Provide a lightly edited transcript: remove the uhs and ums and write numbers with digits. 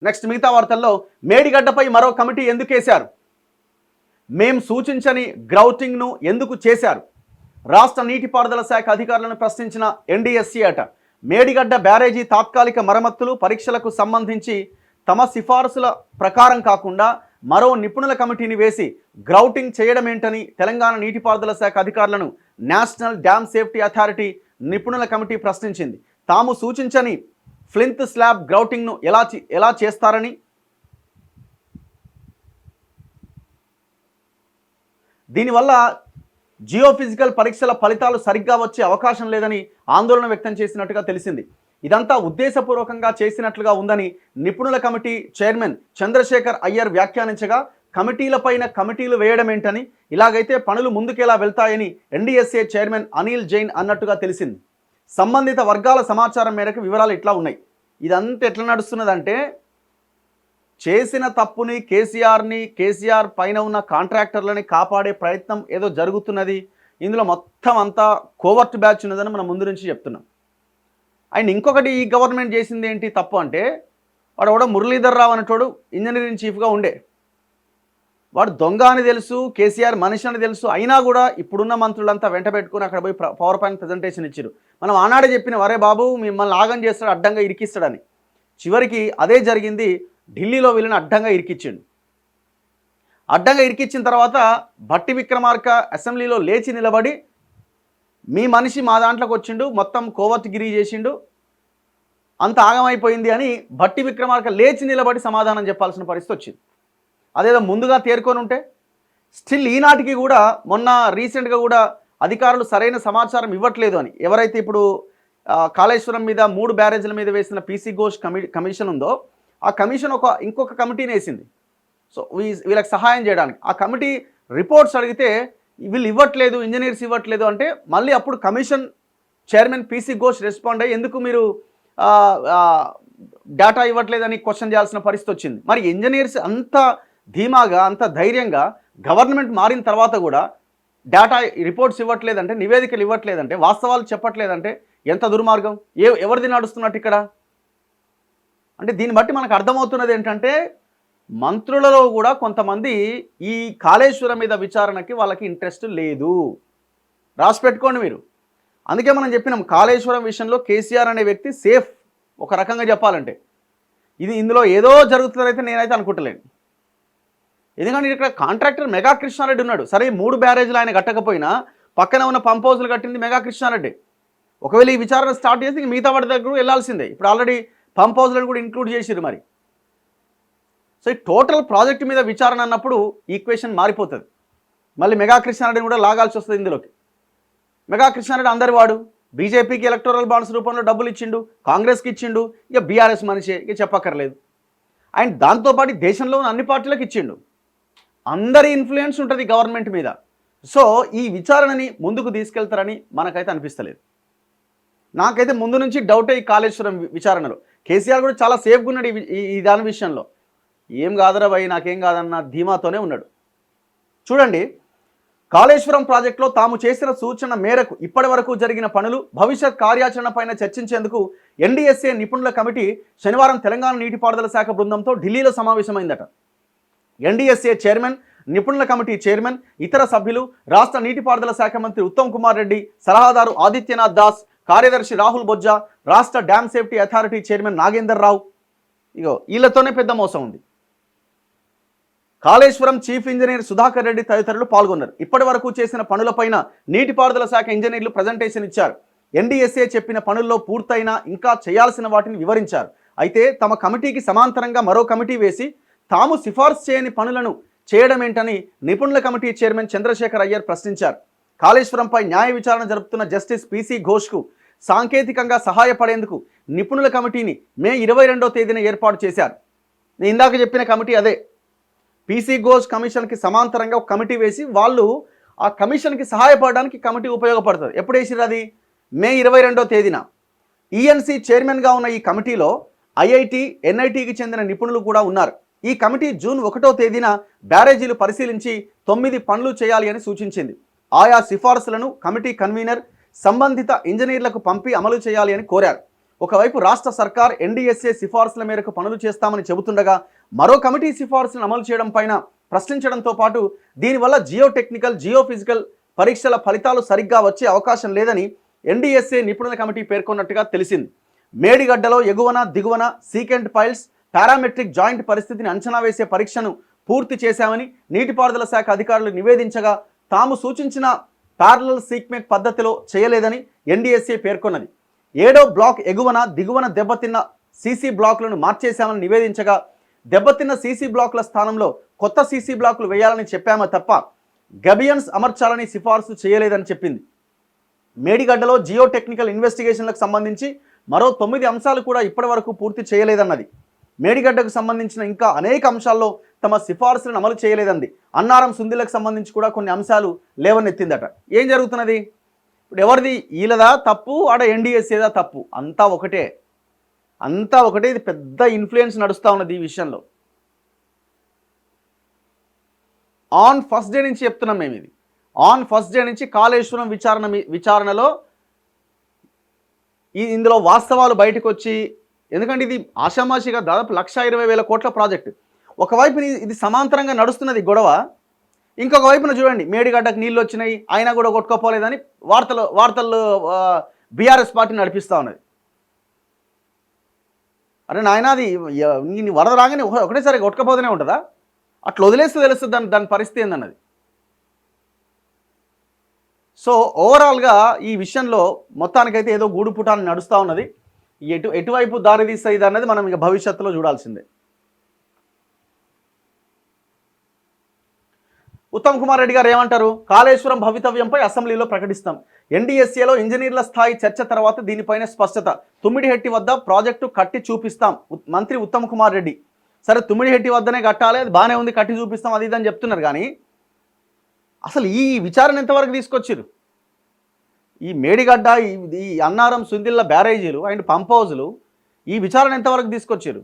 Next మిగతా వార్తల్లో మేడిగడ్డపై మరో కమిటీ ఎందుకేశారు, మేం సూచించని గ్రౌటింగ్ను ఎందుకు చేశారు, రాష్ట్ర నీటిపారుదల శాఖ అధికారులను ప్రశ్నించిన ఎన్డీఎస్సీ అట. మేడిగడ్డ బ్యారేజీ తాత్కాలిక మరమ్మతులు పరీక్షలకు సంబంధించి తమ సిఫారసుల ప్రకారం కాకుండా మరో నిపుణుల కమిటీని వేసి గ్రౌటింగ్ చేయడమేంటని తెలంగాణ నీటిపారుదల శాఖ అధికారులను నేషనల్ డ్యామ్ సేఫ్టీ అథారిటీ నిపుణుల కమిటీ ప్రశ్నించింది. తాము సూచించని ఫ్లింత్ స్లాబ్ గ్రౌటింగ్ను ఎలా చేస్తారని, దీనివల్ల జియోఫిజికల్ పరీక్షల ఫలితాలు సరిగ్గా వచ్చే అవకాశం లేదని ఆందోళన వ్యక్తం చేసినట్టుగా తెలిసింది. ఇదంతా ఉద్దేశపూర్వకంగా చేసినట్లుగా ఉందని నిపుణుల కమిటీ చైర్మన్ చంద్రశేఖర్ అయ్యర్ వ్యాఖ్యానించగా, కమిటీలపైన కమిటీలు వేయడమేంటని, ఇలాగైతే పనులు ముందుకెలా వెళ్తాయని ఎన్డీఎస్ఏ చైర్మన్ అనిల్ జైన్ అన్నట్టుగా తెలిసింది. సంబంధిత వర్గాల సమాచారం మేరకు వివరాలు ఇట్లా ఉన్నాయి. ఇదంతా ఎట్లా నడుస్తున్నదంటే, చేసిన తప్పుని కేసీఆర్ పైన ఉన్న కాంట్రాక్టర్లని కాపాడే ప్రయత్నం ఏదో జరుగుతున్నది. ఇందులో మొత్తం అంతా కోవర్ట్ బ్యాచ్ ఉన్నదని మనం ముందు నుంచి చెప్తున్నాం. అండ్ ఇంకొకటి ఈ గవర్నమెంట్ చేసింది ఏంటి తప్పు అంటే, వాడు కూడా మురళీధర్ రావు అనేటోడు ఇంజనీరింగ్ చీఫ్గా ఉండే, వాడు దొంగ అని తెలుసు, కేసీఆర్ మనిషి అని తెలుసు, అయినా కూడా ఇప్పుడున్న మంత్రులంతా వెంట పెట్టుకుని అక్కడ పోయి పవర్ పాయింట్ ప్రజెంటేషన్ ఇచ్చారు. మనం ఆనాడే చెప్పిన వరే బాబు మిమ్మల్ని ఆగం చేస్తాడు, అడ్డంగా ఇరికిస్తాడని. చివరికి అదే జరిగింది. ఢిల్లీలో వీళ్ళని అడ్డంగా ఇరికిచ్చిండు. అడ్డంగా ఇరికిచ్చిన తర్వాత భట్టి విక్రమార్క అసెంబ్లీలో లేచి నిలబడి మీ మనిషి మా దాంట్లోకి వచ్చిండు, మొత్తం కోవర్ట్గిరి చేసిండు, అంత ఆగమైపోయింది అని భట్టి విక్రమార్క లేచి నిలబడి సమాధానం చెప్పాల్సిన పరిస్థితి వచ్చింది. అదేదో ముందుగా తేరుకొని ఉంటే స్టిల్ ఈనాటికి కూడా, మొన్న రీసెంట్గా కూడా అధికారులు సరైన సమాచారం ఇవ్వట్లేదు అని, ఎవరైతే ఇప్పుడు కాళేశ్వరం మీద 3 బ్యారేజీల మీద వేసిన పీసీ ఘోష్ కమిషన్ ఉందో, ఆ కమిషన్ ఇంకొక కమిటీని వేసింది. సో వీళ్ళకి సహాయం చేయడానికి ఆ కమిటీ రిపోర్ట్స్ అడిగితే వీళ్ళు ఇవ్వట్లేదు, ఇంజనీర్స్ ఇవ్వట్లేదు అంటే, మళ్ళీ అప్పుడు commission chairman PC Ghosh respond అయ్యి ఎందుకు మీరు డేటా ఇవ్వట్లేదని క్వశ్చన్ చేయాల్సిన పరిస్థితి వచ్చింది. మరి ఇంజనీర్స్ అంత ధీమాగా, అంత ధైర్యంగా గవర్నమెంట్ మారిన తర్వాత కూడా డేటా రిపోర్ట్స్ ఇవ్వట్లేదంటే, నివేదికలు ఇవ్వట్లేదంటే, వాస్తవాలు చెప్పట్లేదంటే ఎంత దుర్మార్గం, ఎవరిది నడుస్తున్నట్టు ఇక్కడ అంటే. దీన్ని బట్టి మనకు అర్థమవుతున్నది ఏంటంటే, మంత్రులలో కూడా కొంతమంది ఈ కాళేశ్వరం మీద విచారణకి వాళ్ళకి ఇంట్రెస్ట్ లేదు. రాసి పెట్టుకోండి మీరు. అందుకే మనం చెప్పినాం, కాళేశ్వరం విషయంలో కేసీఆర్ అనే వ్యక్తి సేఫ్. ఒక రకంగా చెప్పాలంటే ఇందులో ఏదో జరుగుతుందైతే నేనైతే అనుకుంటలేను. ఎందుకంటే ఇక్కడ కాంట్రాక్టర్ మెగా కృష్ణారెడ్డి ఉన్నాడు. సరే 3 బ్యారేజీలు ఆయన కట్టకపోయినా పక్కన ఉన్న పంప్ హౌస్లు కట్టింది మెగా కృష్ణారెడ్డి. ఒకవేళ ఈ విచారణ స్టార్ట్ చేసి మిగతా వాటి దగ్గర వెళ్ళాల్సిందే. ఇప్పుడు ఆల్రెడీ పంప్ హౌస్లను కూడా ఇంక్లూడ్ చేసిరు మరి. సో ఈ టోటల్ ప్రాజెక్ట్ మీద విచారణ అన్నప్పుడు ఈక్వేషన్ మారిపోతుంది. మళ్ళీ మెగా కృష్ణారెడ్డిని కూడా లాగాల్సి వస్తుంది ఇందులోకి. మెగా కృష్ణారెడ్డి అందరి వాడు, బీజేపీకి ఎలక్టోరల్ బాండ్స్ రూపంలో డబ్బులు ఇచ్చిండు, కాంగ్రెస్కి ఇచ్చిండు, ఇక బీఆర్ఎస్ మనిషే, ఇక చెప్పక్కర్లేదు. అండ్ దాంతోపాటు దేశంలో ఉన్న అన్ని పార్టీలకు ఇచ్చిండు. అందరి ఇన్ఫ్లుయెన్స్ ఉంటుంది గవర్నమెంట్ మీద. సో ఈ విచారణని ముందుకు తీసుకెళ్తారని మనకైతే అనిపిస్తలేదు. నాకైతే ముందు నుంచి డౌటే ఈ కాళేశ్వరం విచారణలో. కేసీఆర్ కూడా చాలా సేఫ్గా ఉన్నాడు ఈ దాని విషయంలో. ఏం కాదురా భయ్, నాకేం కాదన్న ధీమాతోనే ఉన్నాడు. చూడండి, కాళేశ్వరం ప్రాజెక్టులో తాము చేసిన సూచన మేరకు ఇప్పటి వరకు జరిగిన పనులు, భవిష్యత్ కార్యాచరణ పైన చర్చించేందుకు ఎన్డీఎస్ఏ నిపుణుల కమిటీ శనివారం తెలంగాణ నీటిపారుదల శాఖ బృందంతో ఢిల్లీలో సమావేశమైందట. ఎన్డీఎస్ఏ చైర్మన్, నిపుణుల కమిటీ చైర్మన్, ఇతర సభ్యులు, రాష్ట్ర నీటిపారుదల శాఖ మంత్రి ఉత్తమ్ కుమార్ రెడ్డి, సలహాదారు ఆదిత్యనాథ్ దాస్, కార్యదర్శి రాహుల్ బొజ్జా, రాష్ట్ర dam safety authority chairman Nagender Rao. వీళ్ళతోనే పెద్ద మోసం ఉంది. కాళేశ్వరం చీఫ్ ఇంజనీర్ సుధాకర్ రెడ్డి తదితరులు పాల్గొన్నారు. ఇప్పటి వరకు చేసిన పనులపైన నీటిపారుదల శాఖ ఇంజనీర్లు ప్రజెంటేషన్ ఇచ్చారు. ఎన్డీఎస్ఏ చెప్పిన పనుల్లో పూర్తయినా ఇంకా చేయాల్సిన వాటిని వివరించారు. అయితే తమ కమిటీకి సమాంతరంగా మరో కమిటీ వేసి తాము సిఫార్సు చేయని పనులను చేయడమేంటని నిపుణుల కమిటీ చైర్మన్ చంద్రశేఖర్ అయ్యర్ ప్రశ్నించారు. కాళేశ్వరంపై న్యాయ విచారణ జరుపుతున్న జస్టిస్ పీసీ ఘోష్కు సాంకేతికంగా సహాయపడేందుకు నిపుణుల కమిటీని మే 22వ తేదీన ఏర్పాటు చేశారు. నేను ఇందాక చెప్పిన కమిటీ అదే. పీసీ ఘోష్ కమిషన్కి సమాంతరంగా ఒక కమిటీ వేసి వాళ్ళు ఆ కమిషన్కి సహాయపడడానికి కమిటీ ఉపయోగపడుతుంది. ఎప్పుడు వేసిరు అది? మే 22వ తేదీన. ఈఎన్సీ చైర్మన్గా ఉన్న ఈ కమిటీలో ఐఐటి, ఎన్ఐటికి చెందిన నిపుణులు కూడా ఉన్నారు. ఈ కమిటీ జూన్ 1వ తేదీన బ్యారేజీలు పరిశీలించి 9 పనులు చేయాలి అని సూచించింది. ఆయా సిఫార్సులను కమిటీ కన్వీనర్ సంబంధిత ఇంజనీర్లకు పంపి అమలు చేయాలి అని కోరారు. ఒకవైపు రాష్ట్ర సర్కార్ ఎన్డీఎస్ఏ సిఫార్సుల మేరకు పనులు చేస్తామని చెబుతుండగా మరో కమిటీ సిఫార్సులను అమలు చేయడం పైన ప్రశ్నించడంతో పాటు దీనివల్ల జియోటెక్నికల్ జియోఫిజికల్ పరీక్షల ఫలితాలు సరిగ్గా వచ్చే అవకాశం లేదని ఎన్డీఎస్ఏ నిపుణుల కమిటీ పేర్కొన్నట్టుగా తెలిసింది. మేడిగడ్డలో ఎగువన దిగువన సీకెంట్ పైల్స్ పారామెట్రిక్ జాయింట్ పరిస్థితిని అంచనా వేసే పరీక్షను పూర్తి చేశామని నీటిపారుదల శాఖ అధికారులు నివేదించగా తాము సూచించిన ప్యారలల్ సీక్మెక్ పద్ధతిలో చేయలేదని ఎన్డీఎస్ఏ పేర్కొన్నది. 7వ బ్లాక్ ఎగువన దిగువన దెబ్బతిన్న సీసీ బ్లాకులను మార్చేశామని నివేదించగా దెబ్బతిన్న సీసీ బ్లాకుల స్థానంలో కొత్త సీసీ బ్లాకులు వేయాలని చెప్పామో తప్ప గబియన్స్ అమర్చాలని సిఫార్సు చేయలేదని చెప్పింది. మేడిగడ్డలో జియోటెక్నికల్ ఇన్వెస్టిగేషన్లకు సంబంధించి మరో 9 అంశాలు కూడా ఇప్పటివరకు పూర్తి చేయలేదన్నది. మేడిగడ్డకు సంబంధించిన ఇంకా అనేక అంశాల్లో తమ సిఫార్సులను అమలు చేయలేదంది. అన్నారం సుందిలకు సంబంధించి కూడా కొన్ని అంశాలు లేవనెత్తిందట. ఏం జరుగుతున్నది ఇప్పుడు? ఎవరిది ఈలదా తప్పు, ఆడ ఎన్డీఎస్ఏదా తప్పు? అంతా ఒకటే, అంతా ఒకటే. ఇది పెద్ద ఇన్ఫ్లుయెన్స్ నడుస్తూ ఉన్నది ఈ విషయంలో. ఆన్ ఫస్ట్ డే నుంచి చెప్తున్నాం మేము, ఇది ఆన్ ఫస్ట్ డే నుంచి కాళేశ్వరం విచారణలో ఇందులో వాస్తవాలు బయటకు వచ్చి, ఎందుకంటే ఇది ఆషామాషిగా దాదాపు 1,20,000 కోట్ల ప్రాజెక్టు. ఒకవైపు ఇది సమాంతరంగా నడుస్తున్నది గొడవ, ఇంకొక వైపున చూడండి మేడిగడ్డకు నీళ్ళు వచ్చినాయి అయినా కూడా కొట్టుకోపోలేదని వార్తల్లో బీఆర్ఎస్ పార్టీ నడిపిస్తూ ఉన్నది. అరే నాయన, అది వరద రాగానే ఒకటేసారి కొట్టుకపోతూనే ఉంటుందా? అట్లా వదిలేస్తే తెలుస్తుంది దాని పరిస్థితి ఏందన్నది. సో ఓవరాల్గా ఈ విషయంలో మొత్తానికైతే ఏదో గూడుపుటాన్ని నడుస్తూ ఉన్నది. ఎటువైపు దారి తీస్తుంది అన్నది మనం ఇక భవిష్యత్తులో చూడాల్సిందే. ఉత్తమ్ కుమార్ రెడ్డి గారు ఏమంటారు? కాళేశ్వరం భవితవ్యంపై అసెంబ్లీలో ప్రకటిస్తాం. ఎన్డీఎస్ఏలో ఇంజనీర్ల స్థాయి చర్చ తర్వాత దీనిపైన స్పష్టత. తుమ్మిడిహెట్టి వద్ద ప్రాజెక్టు కట్టి చూపిస్తాం మంత్రి ఉత్తమ్ కుమార్ రెడ్డి. సరే, తుమ్మిడిహెట్టి వద్దనే కట్టాలి, అది బాగానే ఉంది, కట్టి చూపిస్తాం అది ఇదని చెప్తున్నారు. కానీ అసలు ఈ విచారణ ఎంతవరకు తీసుకొచ్చారు? ఈ మేడిగడ్డ, ఈ అన్నారం సుందిళ్ళ బ్యారేజీలు అండ్ పంప్ హౌజులు, ఈ విచారణ ఎంతవరకు తీసుకొచ్చారు?